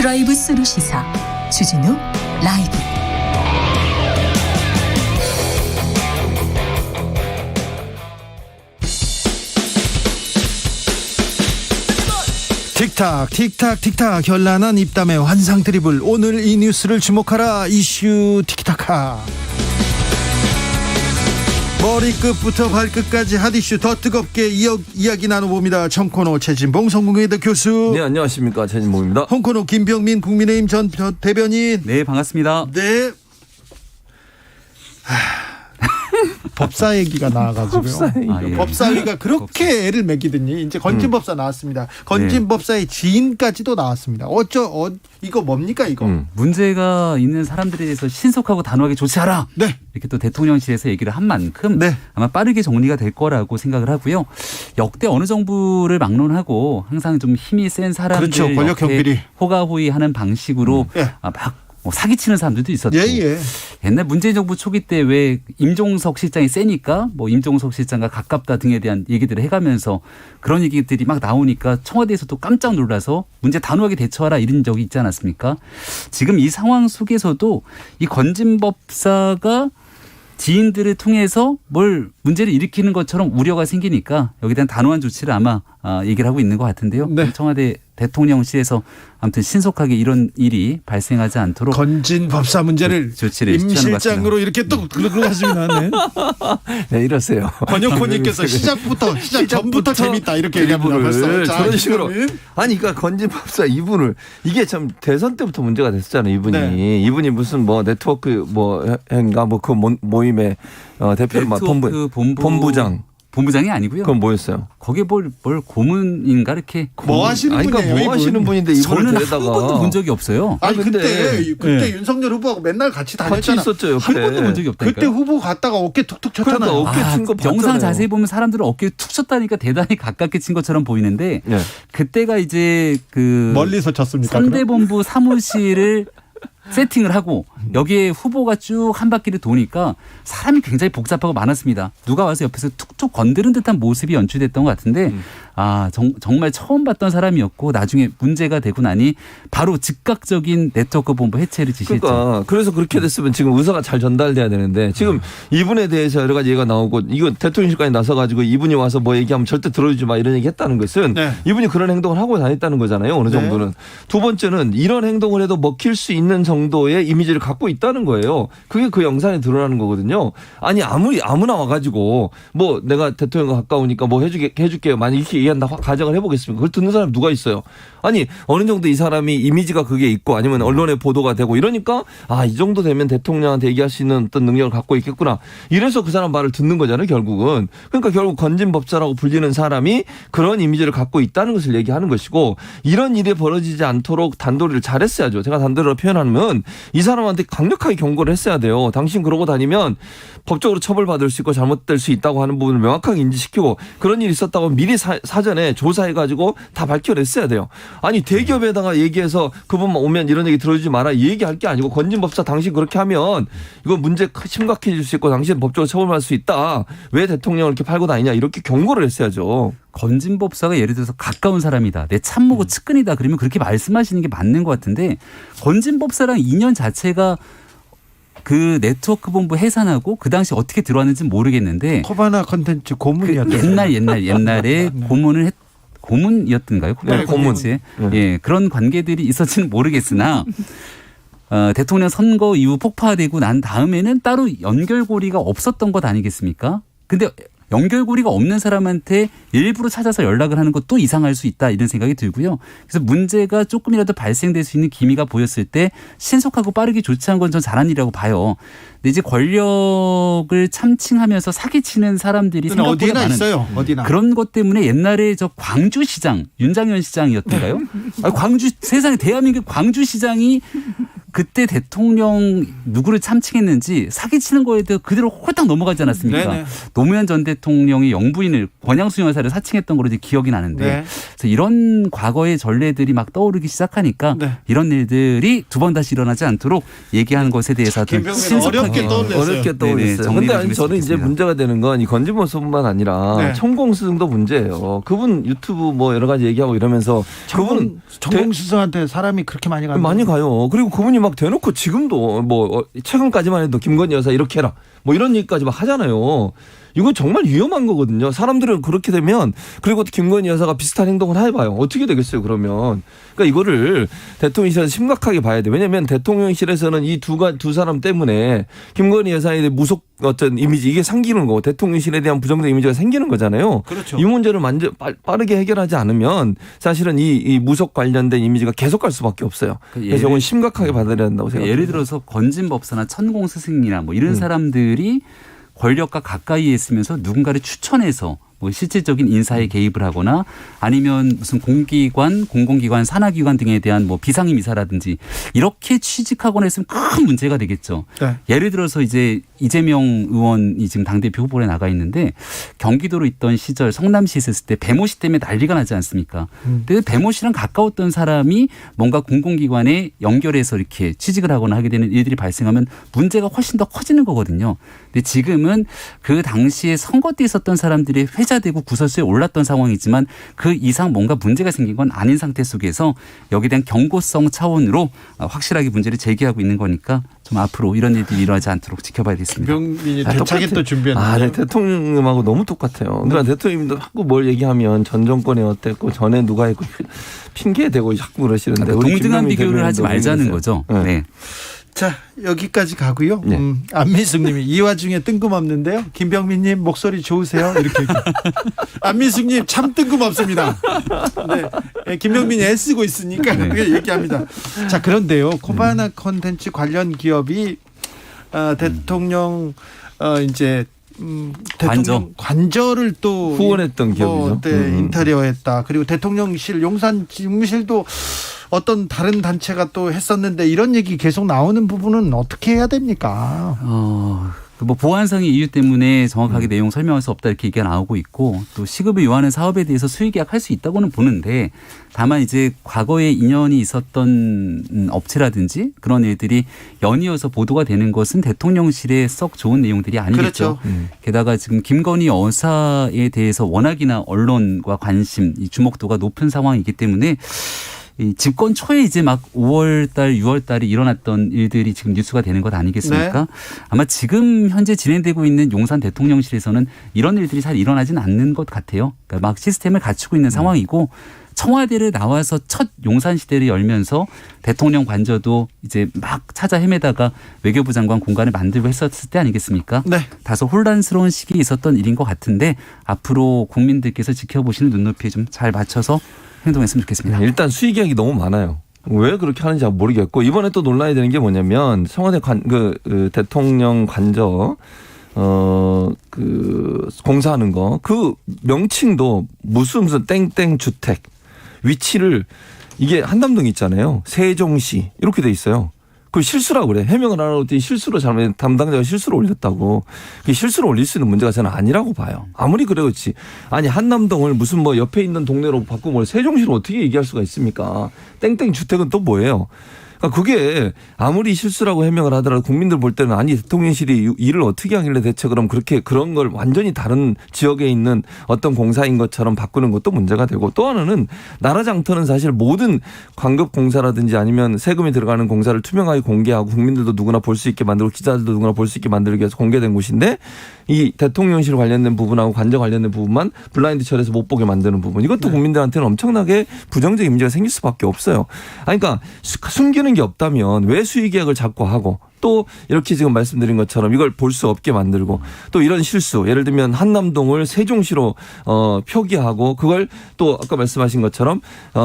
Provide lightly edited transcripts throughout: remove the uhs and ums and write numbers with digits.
드라이브 스루 시사 주진우 라이브. 틱탁 틱탁 틱탁 현란한 입담의 환상 드리블. 오늘 이 뉴스를 주목하라. 이슈 틱타카. 머리끝부터 발끝까지 핫이슈 더 뜨겁게 이야기 나눠봅니다. 청코노 최진봉 성공회대 교수. 네, 안녕하십니까, 최진봉입니다. 홍코노 김병민 국민의힘 전 대변인. 네, 반갑습니다. 네. 법사 얘기가 나와가지고요. 예. 법사위가 그렇게 애를 먹이더니 이제 건진법사 나왔습니다. 건진법사의 지인까지도 나왔습니다. 이거 뭡니까 이거? 문제가 있는 사람들에 대해서 신속하고 단호하게 조치하라. 네. 이렇게 또 대통령실에서 얘기를 한 만큼 네. 아마 빠르게 정리가 될 거라고 생각을 하고요. 역대 어느 정부를 막론하고 항상 좀 힘이 센 사람들, 그렇죠. 권력 경비리 호가호위하는 방식으로 막 사기치는 사람들도 있었고. 예. 옛날 문재인 정부 초기 때 왜 임종석 실장이 세니까 뭐 임종석 실장과 가깝다 등에 대한 얘기들을 해가면서 그런 얘기들이 막 나오니까 청와대에서도 깜짝 놀라서 문제 단호하게 대처하라 이런 적이 있지 않았습니까? 지금 이 상황 속에서도 이 건진법사가 지인들을 통해서 뭘 문제를 일으키는 것처럼 우려가 생기니까 여기에 대한 단호한 조치를 아마 얘기를 하고 있는 것 같은데요. 네. 청와대 대통령실에서 아무튼 신속하게 이런 일이 발생하지 않도록 건진법사 문제를 조치를 임 실장으로 이렇게 또 들어가시면 네. 네, 이러세요. 권혁호님께서 시작 전부터 재밌다 이렇게 얘기합니다. 벌써 저런 식으로. 아니, 그러니까 건진법사 이분을, 이게 참 대선 때부터 문제가 됐었잖아요. 이분이. 네. 이분이 무슨 뭐 네트워크 뭐인가 뭐 그 모임의 대표 본부장. 본부장이 아니고요. 그건 뭐였어요? 거기에 뭘 고문인가 이렇게. 뭐 하시는 분이에요? 그러니까 뭐 하시는 분인데 이분을 저는 데려다가. 한 번도 본 적이 없어요. 아니 그때 네. 윤석열 후보하고 맨날 같이 같이 다녔잖아. 있었죠. 한 번도 본 적이 없다니까요. 그때 후보 갔다가 어깨 툭툭 쳤잖아요. 그러니까 어깨 친 거 봤잖아요. 영상 자세히 보면 사람들은 어깨에 툭 쳤다니까 대단히 가깝게 친 것처럼 보이는데 네. 그때가 이제 그 멀리서 쳤습니까? 선대본부 사무실을 세팅을 하고 여기에 후보가 쭉 한 바퀴를 도니까 사람이 굉장히 복잡하고 많았습니다. 누가 와서 옆에서 툭툭 건드는 듯한 모습이 연출됐던 것 같은데 정말 처음 봤던 사람이었고 나중에 문제가 되고 나니 바로 즉각적인 네트워크 본부 해체를 지시했죠. 그러니까 그래서 그렇게 됐으면 지금 의사가 잘 전달돼야 되는데 지금 이분에 대해서 여러 가지 얘기가 나오고 이거 대통령실까지 나서가지고 이분이 와서 뭐 얘기하면 절대 들어주지 마 이런 얘기 했다는 것은 네. 이분이 그런 행동을 하고 다녔다는 거잖아요. 어느 정도는. 네. 두 번째는 이런 행동을 해도 먹힐 수 있는 정도의 이미지를 갖고 있다는 거예요. 그게 그 영상에 드러나는 거거든요. 아니 아무나 와가지고 뭐 내가 대통령과 가까우니까 뭐 해줄게요. 만약 이렇게 얘기한다 가정을 해보겠습니까? 그걸 듣는 사람 누가 있어요? 아니 어느 정도 이 사람이 이미지가 그게 있고 아니면 언론에 보도가 되고 이러니까 이 정도 되면 대통령한테 얘기할 수 있는 어떤 능력을 갖고 있겠구나. 이래서 그 사람 말을 듣는 거잖아요. 결국은. 그러니까 결국 건진법사라고 불리는 사람이 그런 이미지를 갖고 있다는 것을 얘기하는 것이고 이런 일이 벌어지지 않도록 단도리를 잘했어야죠. 제가 단도리로 표현하면 이 사람한테 강력하게 경고를 했어야 돼요. 당신 그러고 다니면 법적으로 처벌받을 수 있고 잘못될 수 있다고 하는 부분을 명확하게 인지시키고 그런 일이 있었다고 미리 사전에 조사해가지고 다 밝혀냈어야 돼요. 아니 대기업에다가 얘기해서 그분만 오면 이런 얘기 들어주지 마라 얘기할 게 아니고 건진법사 당신 그렇게 하면 이거 문제 심각해질 수 있고 당신 법적으로 처벌받을 수 있다. 왜 대통령을 이렇게 팔고 다니냐 이렇게 경고를 했어야죠. 건진법사가 예를 들어서 가까운 사람이다. 내 참모고 측근이다. 그러면 그렇게 말씀하시는 게 맞는 것 같은데 건진법사랑 인연 자체가 그 네트워크 본부 해산하고 그 당시 어떻게 들어왔는지 모르겠는데 코바나 컨텐츠 고문이었던 옛날에 고문이었던가요? 네, 고문. 예, 그런 관계들이 있었지는 모르겠으나 대통령 선거 이후 폭파되고 난 다음에는 따로 연결고리가 없었던 것 아니겠습니까? 근데 연결고리가 없는 사람한테 일부러 찾아서 연락을 하는 것도 이상할 수 있다 이런 생각이 들고요. 그래서 문제가 조금이라도 발생될 수 있는 기미가 보였을 때 신속하고 빠르게 조치한 건 전 잘한 일이라고 봐요. 근데 이제 권력을 참칭하면서 사기치는 사람들이 생각보다 어디나 많은 있어요. 어디나. 그런 것 때문에 옛날에 저 광주시장 윤장현 시장이었던가요? 광주 세상에 대한민국 광주시장이 그때 대통령 누구를 참칭했는지 사기치는 거에 대해 그대로 홀딱 넘어가지 않았습니까? 네네. 노무현 전 대통령이 영부인을 권양수 여사를 사칭했던 걸로 이제 기억이 나는데 네. 그래서 이런 과거의 전례들이 막 떠오르기 시작하니까 네. 이런 일들이 두 번 다시 일어나지 않도록 얘기하는 것에 대해서 좀 김병민 신속하게 어렵게 떠올렸어요. 어렵게 떠올렸어요. 네네, 근데 정리를 아니, 좀 저는 이제 해주겠습니다. 문제가 되는 건 이 건진법소뿐만 아니라 네. 천공스승도 문제예요. 그분 유튜브 뭐 여러 가지 얘기하고 이러면서 그분은 정봉 스승한테 사람이 그렇게 많이 가요? 많이 가요. 그리고 그분이 막 대놓고 지금도 뭐 최근까지만 해도 김건희 여사 이렇게 해라 뭐 이런 얘기까지 막 하잖아요. 이거 정말 위험한 거거든요. 사람들은 그렇게 되면 그리고 김건희 여사가 비슷한 행동을 해봐요. 어떻게 되겠어요 그러면. 그러니까 이거를 대통령실에서 심각하게 봐야 돼. 왜냐하면 대통령실에서는 이 두 사람 때문에 김건희 여사에 대해 무속 어떤 이미지 이게 생기는 거고 대통령실에 대한 부정적 이미지가 생기는 거잖아요. 그렇죠. 이 문제를 빠르게 해결하지 않으면 사실은 이 무속 관련된 이미지가 계속 갈 수밖에 없어요. 그래서 이건 심각하게 받아들여야 한다고 생각합니다. 예를 들어서 건진법사나 천공 스승이나 뭐 이런 사람들이 권력과 가까이에 있으면서 누군가를 추천해서 뭐 실질적인 인사에 개입을 하거나 아니면 무슨 공기관, 공공기관, 산하기관 등에 대한 뭐 비상임 이사라든지 이렇게 취직하거나 했으면 큰 문제가 되겠죠. 네. 예를 들어서 이제 이재명 의원이 지금 당대표 후보에 나가 있는데 경기도로 있던 시절 성남시 있었을 때 배모 씨 때문에 난리가 나지 않습니까? 근데 배모 씨랑 가까웠던 사람이 뭔가 공공기관에 연결해서 이렇게 취직을 하거나 하게 되는 일들이 발생하면 문제가 훨씬 더 커지는 거거든요. 근데 지금은 그 당시에 선거 때 있었던 사람들이 회자되고 구설수에 올랐던 상황이지만 그 이상 뭔가 문제가 생긴 건 아닌 상태 속에서 여기에 대한 경고성 차원으로 확실하게 문제를 제기하고 있는 거니까 좀 앞으로 이런 일들이 일어나지 않도록 지켜봐야겠습니다. 김병민이 대차게 또 준비했는데. 네, 대통령하고 너무 똑같아요. 그러니까 대통령님도 자꾸 뭘 얘기하면 전 정권에 어땠고 전에 누가 했고 핑계 대고 자꾸 그러시는데 그러니까 우리 동등한 김병민 비교를 하지 대변인도 말자는 모르겠어요. 거죠. 네. 네. 자, 여기까지 가고요. 네. 안민숙님이 이 와중에 뜬금없는데요. 김병민님 목소리 좋으세요? 이렇게. 안민숙님 참 뜬금없습니다. 네. 김병민이 애쓰고 있으니까 그렇게 얘기합니다. 자, 그런데요. 코바나 콘텐츠 관련 기업이 대통령 이제 대통령 관저를 또 후원했던 기업이죠. 인테리어했다. 그리고 대통령실 용산 집무실도 어떤 다른 단체가 또 했었는데 이런 얘기 계속 나오는 부분은 어떻게 해야 됩니까? 뭐 보안상의 이유 때문에 정확하게 내용 설명할 수 없다 이렇게 얘기가 나오고 있고 또 시급을 요하는 사업에 대해서 수의계약할 수 있다고는 보는데 다만 이제 과거에 인연이 있었던 업체라든지 그런 일들이 연이어서 보도가 되는 것은 대통령실에 썩 좋은 내용들이 아니겠죠. 그렇죠. 게다가 지금 김건희 여사에 대해서 워낙이나 언론과 관심, 이 주목도가 높은 상황이기 때문에 이 집권 초에 이제 막 5월달, 6월달에 일어났던 일들이 지금 뉴스가 되는 것 아니겠습니까? 네. 아마 지금 현재 진행되고 있는 용산 대통령실에서는 이런 일들이 잘 일어나지는 않는 것 같아요. 그러니까 막 시스템을 갖추고 있는 상황이고 청와대를 나와서 첫 용산 시대를 열면서 대통령 관저도 이제 막 찾아 헤매다가 외교부 장관 공간을 만들고 했었을 때 아니겠습니까? 네. 다소 혼란스러운 시기에 있었던 일인 것 같은데 앞으로 국민들께서 지켜보시는 눈높이에 좀 잘 맞춰서 행동했으면 좋겠습니다. 일단 수의계약이 너무 많아요. 왜 그렇게 하는지 모르겠고 이번에 또 논란이 되는 게 뭐냐면 청와대 대통령 관저 공사하는 거 그 명칭도 무슨 땡땡 주택 위치를 이게 한남동 있잖아요. 세종시 이렇게 돼 있어요. 그 실수라고 그래. 해명을 안 하고 실수로 잘못 담당자가 실수로 올렸다고. 그 실수로 올릴 수 있는 문제가 저는 아니라고 봐요. 아무리 그래 그렇지. 아니 한남동을 무슨 뭐 옆에 있는 동네로 바꾸고 세종시로 어떻게 얘기할 수가 있습니까? 땡땡 주택은 또 뭐예요? 그러니까 그게 아무리 실수라고 해명을 하더라도 국민들 볼 때는 아니 대통령실이 일을 어떻게 하길래 대체 그럼 그런 걸 완전히 다른 지역에 있는 어떤 공사인 것처럼 바꾸는 것도 문제가 되고 또 하나는 나라 장터는 사실 모든 광급 공사라든지 아니면 세금이 들어가는 공사를 투명하게 공개하고 국민들도 누구나 볼 수 있게 만들고 기자들도 누구나 볼 수 있게 만들기 위해서 공개된 곳인데 이 대통령실 관련된 부분하고 관저 관련된 부분만 블라인드 처리해서 못 보게 만드는 부분 이것도 국민들한테는 엄청나게 부정적 이미지가 생길 수밖에 없어요. 그러니까 숨기는 게 없다면 왜 수의계약을 자꾸 하고 또 이렇게 지금 말씀드린 것처럼 이걸 볼 수 없게 만들고 또 이런 실수 예를 들면 한남동을 세종시로 표기하고 그걸 또 아까 말씀하신 것처럼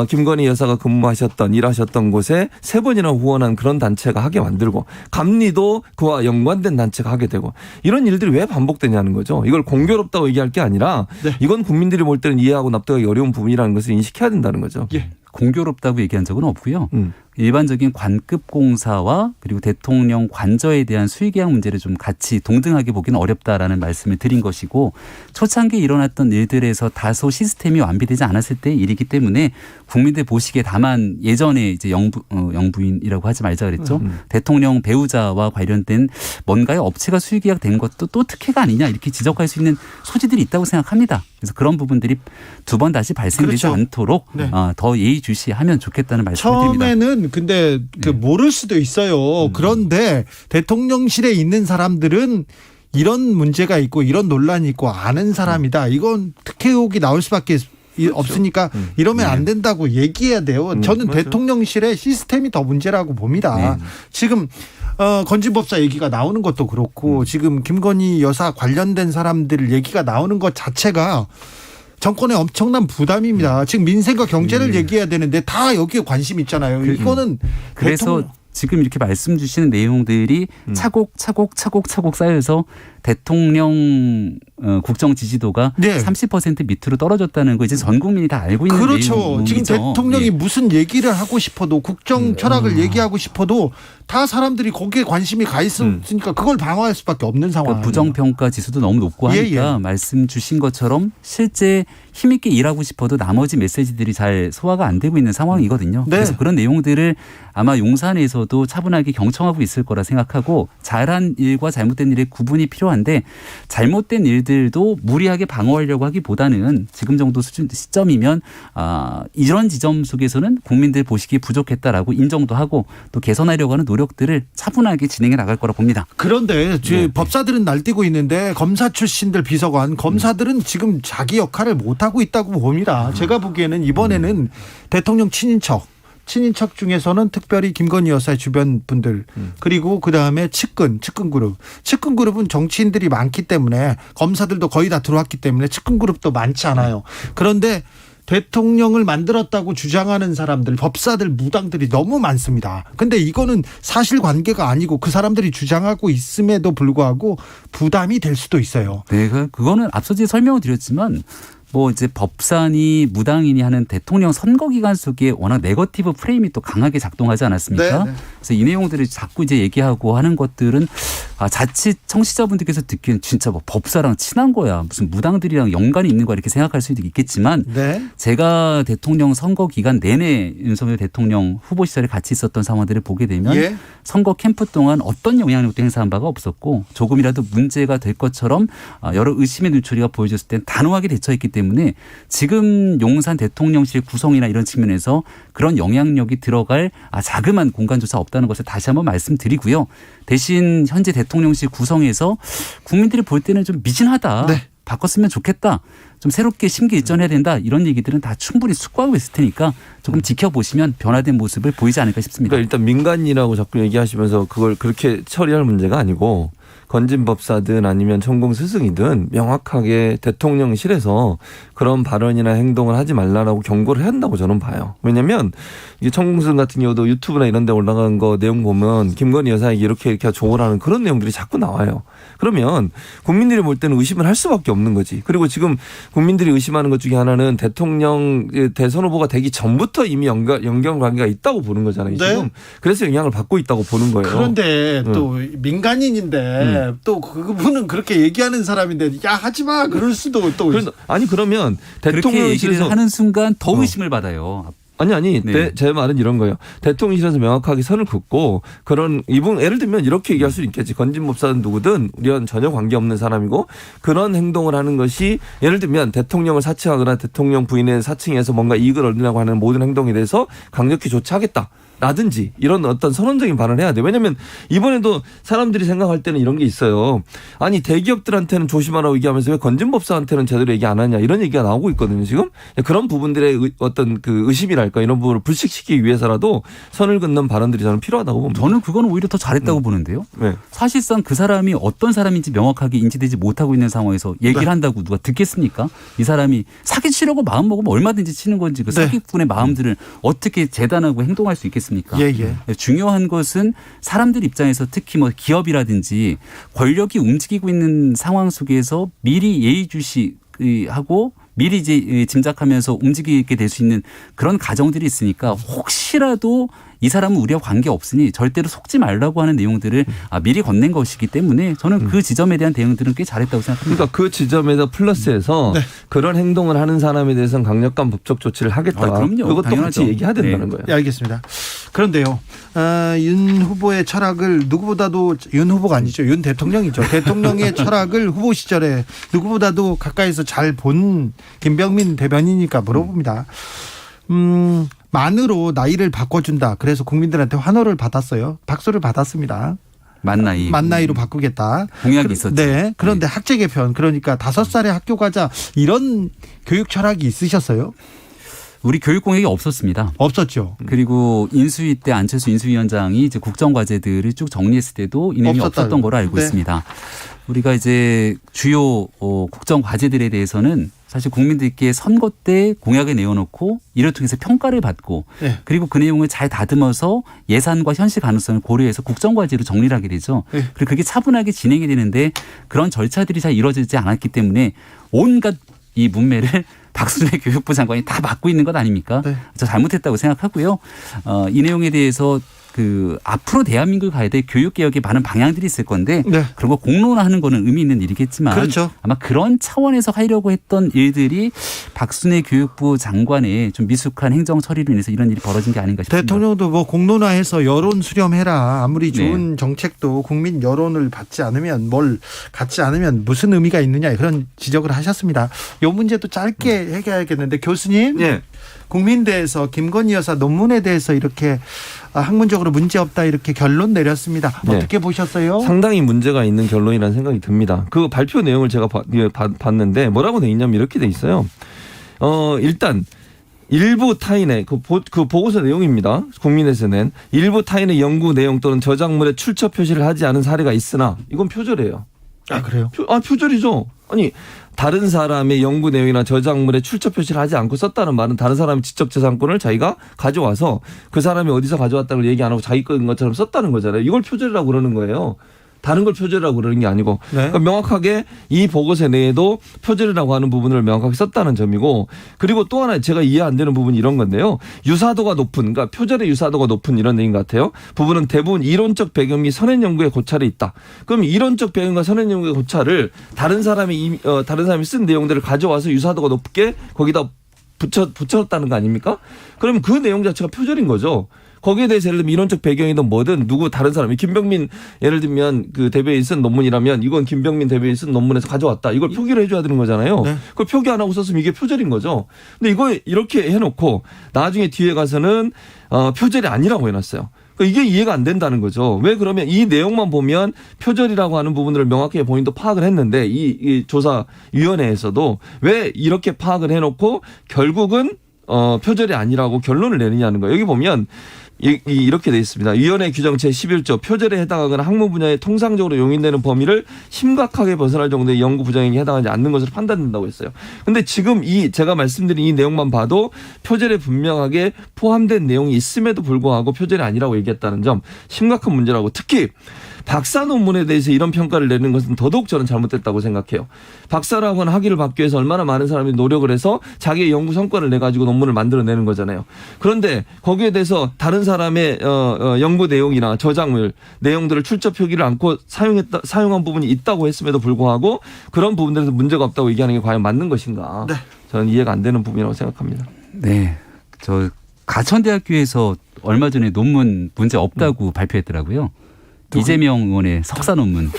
김건희 여사가 근무하셨던 일하셨던 곳에 3번이나 후원한 그런 단체가 하게 만들고 감리도 그와 연관된 단체가 하게 되고 이런 일들이 왜 반복되냐는 거죠. 이걸 공교롭다고 얘기할 게 아니라 이건 국민들이 볼 때는 이해하고 납득하기 어려운 부분이라는 것을 인식해야 된다는 거죠. 예. 공교롭다고 얘기한 적은 없고요. 일반적인 관급 공사와 그리고 대통령 관저에 대한 수의계약 문제를 좀 같이 동등하게 보기는 어렵다라는 말씀을 드린 것이고 초창기에 일어났던 일들에서 다소 시스템이 완비되지 않았을 때의 일이기 때문에 국민들 보시기에 다만 예전에 이제 영부인이라고 하지 말자 그랬죠. 대통령 배우자와 관련된 뭔가의 업체가 수의계약 된 것도 또 특혜가 아니냐 이렇게 지적할 수 있는 소지들이 있다고 생각합니다. 그래서 그런 부분들이 두 번 다시 발생되지 그렇죠. 않도록 네. 더 예의주시하면 좋겠다는 말씀을 드립니다. 처음에는 근데 모를 수도 있어요. 그런데 대통령실에 있는 사람들은 이런 문제가 있고 이런 논란이 있고 아는 사람이다. 이건 특혜 의혹이 나올 수밖에 없으니까 이러면 안 된다고 얘기해야 돼요. 저는 맞아요. 대통령실의 시스템이 더 문제라고 봅니다. 지금 건진법사 얘기가 나오는 것도 그렇고 지금 김건희 여사 관련된 사람들 얘기가 나오는 것 자체가 정권에 엄청난 부담입니다. 지금 민생과 경제를 얘기해야 되는데 다 여기에 관심 있잖아요. 이거는 그래서 지금 이렇게 말씀 주시는 내용들이 차곡차곡 쌓여서 대통령 국정 지지도가 네. 30% 밑으로 떨어졌다는 거 이제 전 국민이 다 알고 있는 그렇죠. 내용이죠. 지금 대통령이 예. 무슨 얘기를 하고 싶어도 국정 철학을 얘기하고 싶어도 다 사람들이 거기에 관심이 가 있으니까 그걸 방어할 수밖에 없는 상황. 그러니까 부정평가 지수도 너무 높고 하니까 말씀 주신 것처럼 실제 힘있게 일하고 싶어도 나머지 메시지들이 잘 소화가 안 되고 있는 상황이거든요. 네. 그래서 그런 내용들을 아마 용산에서도 차분하게 경청하고 있을 거라 생각하고 잘한 일과 잘못된 일의 구분이 필요한데 잘못된 일들도 무리하게 방어하려고 하기보다는 지금 정도 수준 시점이면 이런 지점 속에서는 국민들 보시기에 부족했다라고 인정도 하고 또 개선하려고 하는 노력들을 차분하게 진행해 나갈 거라 봅니다. 그런데 법사들은 날뛰고 있는데 검사 출신들 비서관 검사들은 지금 자기 역할을 못하고 있다고 봅니다. 제가 보기에는 이번에는 대통령 친인척 중에서는 특별히 김건희 여사의 주변 분들 그리고 그다음에 측근 그룹은 정치인들이 많기 때문에 검사들도 거의 다 들어왔기 때문에 측근 그룹도 많지 않아요. 그런데 대통령을 만들었다고 주장하는 사람들, 법사들, 무당들이 너무 많습니다. 근데 이거는 사실관계가 아니고 그 사람들이 주장하고 있음에도 불구하고 부담이 될 수도 있어요. 네, 그거는 앞서 제가 설명을 드렸지만 뭐 이제 법사니 무당이니 하는 대통령 선거 기간 속에 워낙 네거티브 프레임이 또 강하게 작동하지 않았습니까? 네. 그래서 이 내용들을 자꾸 이제 얘기하고 하는 것들은 자칫 청취자분들께서 듣기엔 진짜 뭐 법사랑 친한 거야, 무슨 무당들이랑 연관이 있는 거야 이렇게 생각할 수도 있겠지만 제가 대통령 선거 기간 내내 윤석열 대통령 후보 시절에 같이 있었던 상황들을 보게 되면 선거 캠프 동안 어떤 영향력도 행사한 바가 없었고 조금이라도 문제가 될 것처럼 여러 의심의 눈초리가 보여졌을 땐 단호하게 대처했기 때문에 지금 용산 대통령실 구성이나 이런 측면에서 그런 영향력이 들어갈 자그마한 공간조차 없다는 것을 다시 한번 말씀드리고요. 대신 현재 대통령실 구성에서 국민들이 볼 때는 좀 미진하다. 바꿨으면 좋겠다. 좀 새롭게 심기일전해야 된다. 이런 얘기들은 다 충분히 숙고하고 있을 테니까 조금 지켜보시면 변화된 모습을 보이지 않을까 싶습니다. 그러니까 일단 민간이라고 자꾸 얘기하시면서 그걸 그렇게 처리할 문제가 아니고 건진법사든 아니면 천공 스승이든 명확하게 대통령실에서 그런 발언이나 행동을 하지 말라라고 경고를 해야 한다고 저는 봐요. 왜냐하면 이게 천공 스승 같은 경우도 유튜브나 이런 데 올라간 거 내용 보면 김건희 여사에게 이렇게 조언을 하는 그런 내용들이 자꾸 나와요. 그러면 국민들이 볼 때는 의심을 할 수밖에 없는 거지. 그리고 지금 국민들이 의심하는 것 중에 하나는 대통령 대선 후보가 되기 전부터 이미 연결 관계가 있다고 보는 거잖아요. 지금. 그래서 영향을 받고 있다고 보는 거예요. 그런데 또 민간인인데 또 그분은 그렇게 얘기하는 사람인데 야 하지마 그럴 수도 또 아니 그러면 그렇게 대통령실에서 얘기를 하는 순간 더 의심을 받아요. 아니 제 말은 이런 거예요. 대통령실에서 명확하게 선을 긋고 그런 이분 예를 들면 이렇게 얘기할 수 있겠지. 건진법사든 누구든 우리와는 전혀 관계없는 사람이고 그런 행동을 하는 것이 예를 들면 대통령을 사칭하거나 대통령 부인의 사칭해서 뭔가 이익을 얻으려고 하는 모든 행동에 대해서 강력히 조치하겠다. 라든지 이런 어떤 선언적인 발언을 해야 돼. 왜냐하면 이번에도 사람들이 생각할 때는 이런 게 있어요. 아니 대기업들한테는 조심하라고 얘기하면서 왜 건진법사한테는 제대로 얘기 안 하냐 이런 얘기가 나오고 있거든요. 지금 그런 부분들의 어떤 그 의심이랄까 이런 부분을 불식시키기 위해서라도 선을 긋는 발언들이 저는 필요하다고 봅니다. 저는 그거는 오히려 더 잘했다고 보는데요. 네. 사실상 그 사람이 어떤 사람인지 명확하게 인지되지 못하고 있는 상황에서 얘기를 한다고 누가 듣겠습니까? 이 사람이 사기치려고 마음 먹으면 얼마든지 치는 건지 그 사기꾼의 마음들을 어떻게 재단하고 행동할 수 있겠습니까? 중요한 것은 사람들 입장에서 특히 뭐 기업이라든지 권력이 움직이고 있는 상황 속에서 미리 예의주시하고 미리 이제 짐작하면서 움직이게 될 수 있는 그런 가정들이 있으니까 혹시라도 이 사람은 우리와 관계 없으니 절대로 속지 말라고 하는 내용들을 미리 건넨 것이기 때문에 저는 그 지점에 대한 대응들은 꽤 잘했다고 생각합니다. 그러니까 그 지점에서 플러스해서 그런 행동을 하는 사람에 대해서는 강력한 법적 조치를 하겠다. 그럼요. 그것도 당연하죠. 같이 얘기해야 된다는 거예요. 네, 알겠습니다. 그런데요, 윤 후보의 철학을 누구보다도 윤 후보가 아니죠. 윤 대통령이죠. 대통령의 철학을 후보 시절에 누구보다도 가까이서 잘 본 김병민 대변인이니까 물어봅니다. 만으로 나이를 바꿔준다. 그래서 국민들한테 환호를 받았어요. 박수를 받았습니다. 만 나이. 만 나이로 바꾸겠다. 공약이 있었죠. 네. 그런데 학제 개편, 그러니까 5살에 학교 가자, 이런 교육 철학이 있으셨어요? 우리 교육 공약이 없었습니다. 없었죠. 그리고 인수위 때 안철수 인수위원장이 이제 국정과제들을 쭉 정리했을 때도 이 내용이 없었던 걸로 알고 네. 있습니다. 우리가 이제 주요 국정과제들에 대해서는 사실 국민들께 선거 때 공약을 내어놓고 이를 통해서 평가를 받고 네. 그리고 그 내용을 잘 다듬어서 예산과 현실 가능성을 고려해서 국정과제로 정리를 하게 되죠. 네. 그리고 그게 차분하게 진행이 되는데 그런 절차들이 잘 이루어지지 않았기 때문에 온갖 이 문매를 박순애 교육부 장관이 다 맡고 있는 것 아닙니까? 네. 저 잘못했다고 생각하고요. 이 내용에 대해서 그 앞으로 대한민국이 가야 될 교육개혁에 많은 방향들이 있을 건데 네. 그런 거 공론화하는 거는 의미 있는 일이겠지만 그렇죠. 아마 그런 차원에서 하려고 했던 일들이 박순애 교육부 장관의 좀 미숙한 행정 처리로 인해서 이런 일이 벌어진 게 아닌가 싶습니다. 대통령도 뭐 공론화해서 여론 수렴해라. 아무리 좋은 정책도 국민 여론을 받지 않으면 갖지 않으면 무슨 의미가 있느냐 그런 지적을 하셨습니다. 이 문제도 짧게 해결해야겠는데 교수님. 예. 국민대에서 김건희 여사 논문에 대해서 이렇게 학문적으로 문제 없다 이렇게 결론 내렸습니다. 네. 어떻게 보셨어요? 상당히 문제가 있는 결론이라는 생각이 듭니다. 그 발표 내용을 제가 봤는데 뭐라고 돼 있냐면 이렇게 돼 있어요. 일단 일부 타인의 그 보고서 내용입니다. 국민에서 낸 일부 타인의 연구 내용 또는 저작물에 출처 표시를 하지 않은 사례가 있으나 이건 표절이에요. 아 그래요? 표절이죠. 아니 다른 사람의 연구 내용이나 저작물에 출처 표시를 하지 않고 썼다는 말은 다른 사람의 지적재산권을 자기가 가져와서 그 사람이 어디서 가져왔다는 걸 얘기 안 하고 자기 거인 것처럼 썼다는 거잖아요. 이걸 표절이라고 그러는 거예요. 다른 걸 표절이라고 그러는 게 아니고 네. 그러니까 명확하게 이 보고서 내에도 표절이라고 하는 부분을 명확하게 썼다는 점이고 그리고 또 하나 제가 이해 안 되는 부분이 이런 건데요. 유사도가 높은 그러니까 표절의 유사도가 높은 이런 얘기인 것 같아요. 부분은 대부분 이론적 배경 및 선행 연구에 고찰이 있다. 그럼 이론적 배경과 선행 연구의 고찰을 다른 사람이 쓴 내용들을 가져와서 유사도가 높게 거기다 붙였다는 거 아닙니까? 그러면 그 내용 자체가 표절인 거죠. 거기에 대해서 예를 들면 이론적 배경이든 뭐든 누구 다른 사람이 김병민 예를 들면 그 대변인이 쓴 논문이라면 이건 김병민 대변인이 쓴 논문에서 가져왔다. 이걸 표기를 해줘야 되는 거잖아요. 네. 그걸 표기 안 하고 썼으면 이게 표절인 거죠. 근데 이거 이렇게 해놓고 나중에 뒤에 가서는 표절이 아니라고 해놨어요. 그러니까 이게 이해가 안 된다는 거죠. 왜 그러면 이 내용만 보면 표절이라고 하는 부분들을 명확하게 본인도 파악을 했는데 이 조사위원회에서도 왜 이렇게 파악을 해놓고 결국은 표절이 아니라고 결론을 내느냐는 거예요. 여기 보면 이렇게 돼 있습니다. 위원회 규정 제11조 표절에 해당하거나 학문 분야에 통상적으로 용인되는 범위를 심각하게 벗어날 정도의 연구 부정행위에 해당하지 않는 것으로 판단된다고 했어요. 그런데 지금 제가 말씀드린 이 내용만 봐도 표절에 분명하게 포함된 내용이 있음에도 불구하고 표절이 아니라고 얘기했다는 점 심각한 문제라고 특히 박사 논문에 대해서 이런 평가를 내는 것은 더더욱 저는 잘못됐다고 생각해요. 박사라고 하는 학위를 받기 위해서 얼마나 많은 사람이 노력을 해서 자기의 연구 성과를 내가지고 논문을 만들어내는 거잖아요. 그런데 거기에 대해서 다른 사람의 연구 내용이나 저작물 내용들을 출처 표기를 않고 사용한 부분이 있다고 했음에도 불구하고 그런 부분들에서 문제가 없다고 얘기하는 게 과연 맞는 것인가. 네. 저는 이해가 안 되는 부분이라고 생각합니다. 네. 저 가천대학교에서 얼마 전에 논문 문제 없다고 발표했더라고요. 이재명 의원의 석사 논문.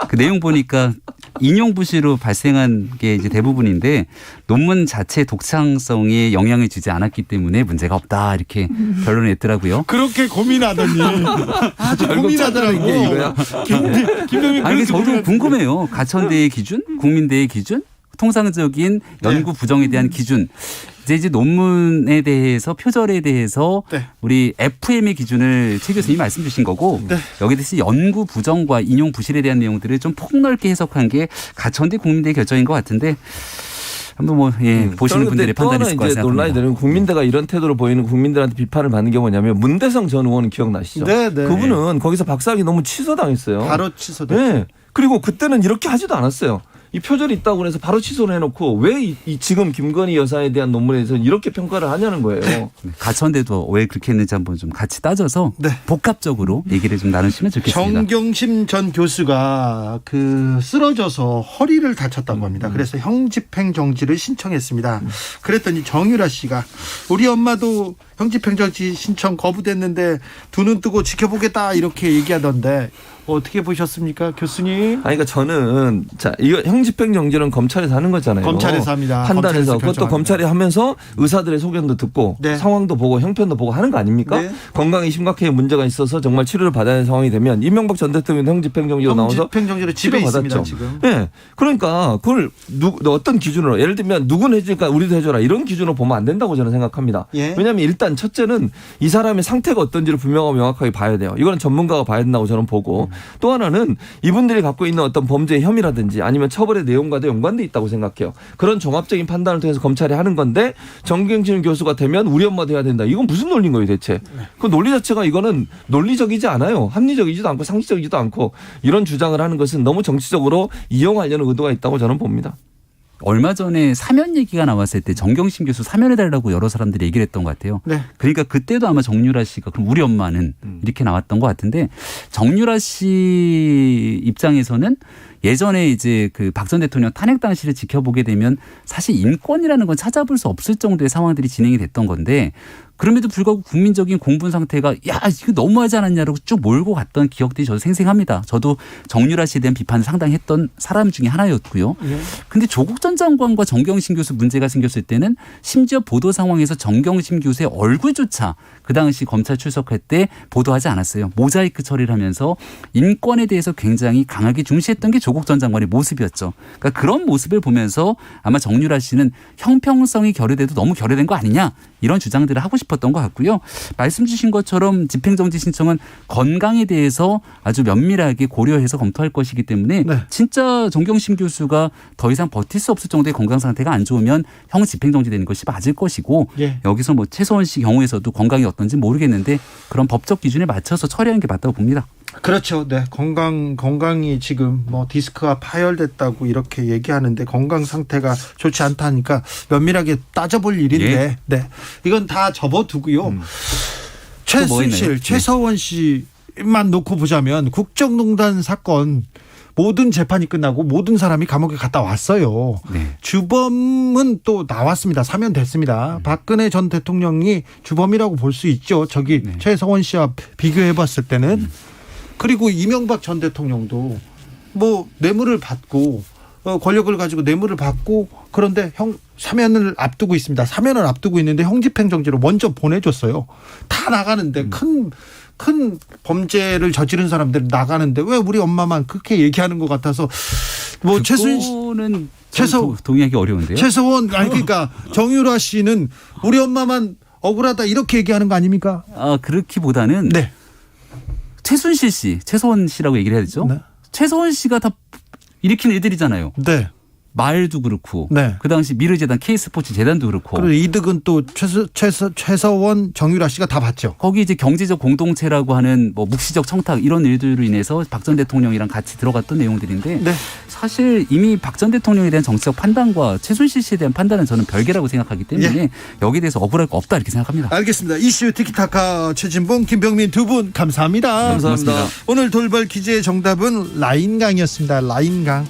그 내용 보니까 인용 부실로 발생한 게 이제 대부분인데 논문 자체 독창성에 영향을 주지 않았기 때문에 문제가 없다 이렇게 결론을 냈더라고요. 그렇게 고민하더니 아주 고민하더라고. 게 이거야. 김병민 아니 저도 궁금해요. 가천대의 기준, 국민대의 기준, 통상적인 연구 부정에 대한 기준. 이제 논문에 대해서 표절에 대해서 네. 우리 FM의 기준을 최 교수님이 말씀 주신 거고 네. 여기에 대해서 연구 부정과 인용 부실에 대한 내용들을 좀 폭넓게 해석한 게 가천대 국민대의 결정인 것 같은데 한번 보시는 분들의 판단이 있을 거라 생각합니다. 논란이 되는 국민대가 이런 태도를 보이는 국민들한테 비판을 받는 게 뭐냐면 문대성 전 의원은 기억나시죠? 네, 네. 그분은 거기서 박사학위 너무 취소당했어요. 바로 취소됐죠. 네. 그리고 그때는 이렇게 하지도 않았어요. 이 표절이 있다고 해서 바로 취소를 해놓고 왜 지금 김건희 여사에 대한 논문에 대해서 이렇게 평가를 하냐는 거예요. 가천대도 왜 그렇게 했는지 한번 좀 같이 따져서 네. 복합적으로 얘기를 좀 나누시면 좋겠습니다. 정경심 전 교수가 쓰러져서 허리를 다쳤다고 합니다. 그래서 형집행 정지를 신청했습니다. 그랬더니 정유라 씨가 우리 엄마도 형집행 정지 신청 거부됐는데 두 눈 뜨고 지켜보겠다 이렇게 얘기하던데 어떻게 보셨습니까, 교수님? 아니, 그러니까 저는 이거 형집행 정지는 검찰에서 하는 거잖아요. 검찰에서 합니다. 판단해서 검찰에서 그것도 결정합니다. 검찰이 하면서 의사들의 소견도 듣고 네. 상황도 보고 형편도 보고 하는 거 아닙니까? 네. 건강에 심각하게 문제가 있어서 정말 치료를 받아야 하는 상황이 되면 이명박 전 대통령 형집행 정지가 나와서 형집행 정지로 집에 있습니다, 치료받았죠. 지금. 네. 그러니까 그걸 어떤 기준으로 예를 들면 누구는 해주니까 우리도 해줘라 이런 기준으로 보면 안 된다고 저는 생각합니다. 예. 왜냐하면 일단 첫째는 이 사람의 상태가 어떤지를 분명하고 명확하게 봐야 돼요. 이거는 전문가가 봐야 된다고 저는 보고 또 하나는 이분들이 갖고 있는 어떤 범죄의 혐의라든지 아니면 처벌의 내용과도 연관돼 있다고 생각해요. 그런 종합적인 판단을 통해서 검찰이 하는 건데 정경심 교수가 되면 우리 엄마도 해야 된다. 이건 무슨 논리인 거예요 대체. 그 논리 자체가 이거는 논리적이지 않아요. 합리적이지도 않고 상식적이지도 않고 이런 주장을 하는 것은 너무 정치적으로 이용하려는 의도가 있다고 저는 봅니다. 얼마 전에 사면 얘기가 나왔을 때 정경심 교수 사면해달라고 여러 사람들이 얘기를 했던 것 같아요. 네. 그러니까 그때도 아마 정유라 씨가 그럼 우리 엄마는 이렇게 나왔던 것 같은데 정유라 씨 입장에서는 예전에 이제 그 박 전 대통령 탄핵 당시를 지켜보게 되면 사실 인권이라는 건 찾아볼 수 없을 정도의 상황들이 진행이 됐던 건데 그럼에도 불구하고 국민적인 공분 상태가 야 이거 너무하지 않았냐라고 쭉 몰고 갔던 기억들이 저도 생생합니다. 저도 정유라 씨에 대한 비판을 상당히 했던 사람 중에 하나였고요. 근데 조국 전 장관과 정경심 교수 문제가 생겼을 때는 심지어 보도 상황에서 정경심 교수의 얼굴조차 그 당시 검찰 출석할 때 보도하지 않았어요. 모자이크 처리를 하면서 인권에 대해서 굉장히 강하게 중시했던 게 조국 전 장관의 모습이었죠. 그러니까 그런 모습을 보면서 아마 정유라 씨는 형평성이 결여돼도 너무 결여된 거 아니냐 이런 주장들을 하고 싶었던 것 같고요. 말씀 주신 것처럼 집행정지 신청은 건강에 대해서 아주 면밀하게 고려해서 검토할 것이기 때문에 네. 진짜 정경심 교수가 더 이상 버틸 수 없을 정도의 건강 상태가 안 좋으면 형 집행정지되는 것이 맞을 것이고 예. 여기서 뭐 최소원 씨 경우에서도 건강이 어떤지 모르겠는데 그런 법적 기준에 맞춰서 처리하는 게 맞다고 봅니다. 그렇죠. 네. 건강이 지금 뭐 디스크가 파열됐다고 이렇게 얘기하는데 건강 상태가 좋지 않다니까 면밀하게 따져볼 일인데 예. 네. 이건 다 접어두고요. 또 뭐 최순실, 있나요? 최서원 씨만 놓고 보자면 국정농단 사건 모든 재판이 끝나고 모든 사람이 감옥에 갔다 왔어요. 네. 주범은 또 나왔습니다. 사면됐습니다. 박근혜 전 대통령이 주범이라고 볼 수 있죠. 저기 네. 최서원 씨와 비교해봤을 때는. 그리고 이명박 전 대통령도 뭐 뇌물을 받고 권력을 가지고 뇌물을 받고 그런데 사면을 앞두고 있습니다. 사면을 앞두고 있는데 형집행정지로 먼저 보내줬어요. 다 나가는데 큰 범죄를 저지른 사람들 나가는데 왜 우리 엄마만 그렇게 얘기하는 것 같아서 뭐 그거는 동의하기 어려운데요. 최서원 아니 그러니까 정유라 씨는 우리 엄마만 억울하다 이렇게 얘기하는 거 아닙니까? 그렇기보다는 네. 최순실 씨, 최서원 씨라고 얘기를 해야 되죠. 네. 최서원 씨가 다 일으킨 애들이잖아요. 네. 말도 그렇고 네. 그 당시 미르재단 K스포츠 재단도 그렇고 그리고 이득은 또 최서원 정유라 씨가 다 받죠. 거기 이제 경제적 공동체라고 하는 뭐 묵시적 청탁 이런 일들로 인해서 박 전 대통령이랑 같이 들어갔던 내용들인데 네. 사실 이미 박 전 대통령에 대한 정치적 판단과 최순실 씨에 대한 판단은 저는 별개라고 생각하기 때문에 여기에 대해서 억울할 거 없다 이렇게 생각합니다. 알겠습니다. 이슈 티키타카 최진봉, 김병민 두 분 감사합니다. 감사합니다. 고맙습니다. 오늘 돌발 퀴즈의 정답은 라인강이었습니다. 라인강.